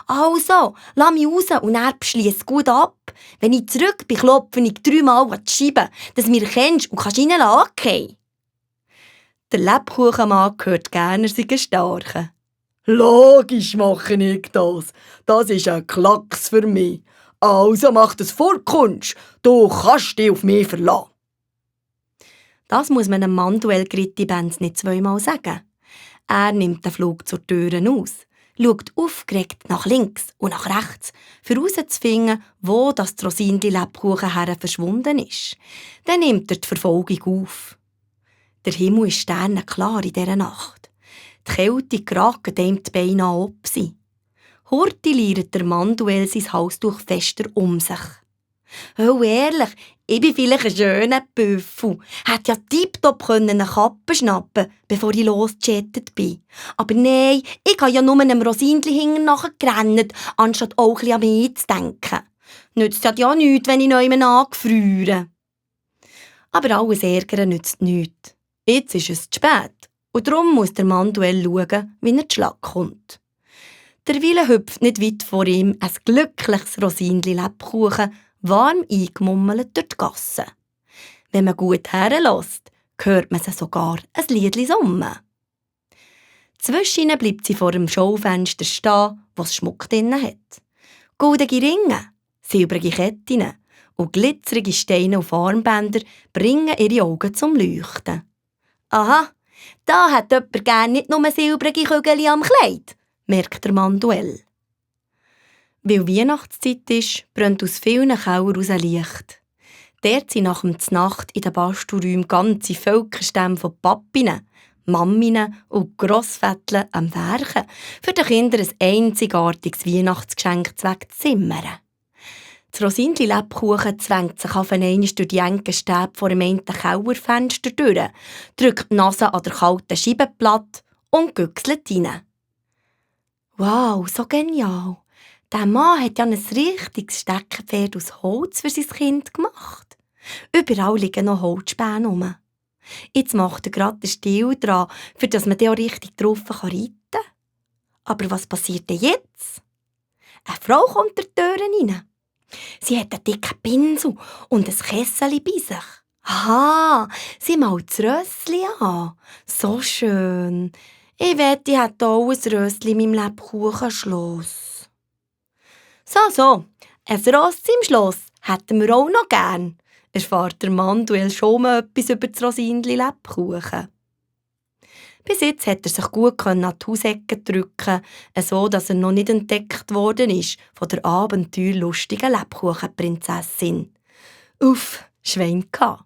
Also, lass mich raus und dann schließ gut ab. Wenn ich zurück bin, klopfe ich 3-mal an die Scheibe, dass du mich erkennst und kannst reinlassen, okay? Der Lebkuchenmann hört gerne, er sei ein Starker. Logisch mache ich das. Das ist ein Klacks für mich. Also mach das Vorkunst. Du kannst dich auf mich verlassen. Das muss man einem Manduel Gritti-Benz nicht zweimal sagen. Er nimmt den Flug zur Türe aus, schaut aufgeregt nach links und nach rechts, um herauszufinden, wo das Rosinli-Lebkuchen her verschwunden ist. Dann nimmt er die Verfolgung auf. Der Himmel ist sternenklar in dieser Nacht. Die Kälte kragt ihm die Beine an ob sie. Hurti liert der Manduel sein Halstuch fester um sich. Oh, ehrlich, ich bin vielleicht ein schöner Büffel. Hätte ja tipptopp eine Kappe schnappen können, bevor ich losgechattet bin. Aber nein, ich habe ja nur einem Rosinli hinten nachgerannt, anstatt auch ein bisschen an mich zu denken. Nützt ja nichts, wenn ich neu angefriere. Aber alles Ärgern nützt nichts. Jetzt ist es zu spät. Und darum muss der Manduel schauen, wie er zu Schlag kommt. Derweil hüpft nicht weit vor ihm ein glückliches Rosinli-Lebkuchen, warm eingemummelt durch die Gasse. Wenn man gut herlässt, hört man sie sogar ein Liedli summen. Zwischen ihnen bleibt sie vor dem Schaufenster stehen, das Schmuck drin hat. Goldene Ringe, silbrige Ketten und glitzerige Steine auf Armbänder bringen ihre Augen zum Leuchten. Aha, da hat jemand gerne nicht nur silbrige Kügel am Kleid, merkt der Manduel. Weil Weihnachtszeit ist, brennt aus vielen Kellern aus ein Licht. Dort sind nach der Nacht in den Bastelräumen ganze Völkerstämme von Papinnen, Mamminnen und Grossvätteln am Werken, für die Kinder ein einzigartiges Weihnachtsgeschenk zu zimmern. Das Rosinli-Lebkuchen zwängt sich auf einmal durch die engen Stäbe vor dem einen Kellerfenster durch, drückt die Nase an der kalten Scheibenplatte und güchselt rein. Wow, so genial! Der Mann hat ja ein richtiges Steckenpferd aus Holz für sein Kind gemacht. Überall liegen noch Holzspäne rum. Jetzt macht er gerade den Stiel dran, für dass man auch richtig drauf reiten kann. Aber was passiert denn jetzt? Eine Frau kommt der Tür rein. Sie hat einen dicken Pinsel und ein Kessel bei sich. Aha, sie malt das Rössli an. So schön. Ich wette, ich hätte auch ein Rössli in meinem Lebkuchenschloss. So, ein Ross im Schloss hätten wir auch noch gern, erfährt der Manduel schon mal etwas über das Rosinli-Lebkuchen. Bis jetzt hat er sich gut an die Hausecke drücken, so dass er noch nicht entdeckt worden ist von der abenteuerlustigen Lebkuchenprinzessin. Uff, Schwein gehabt.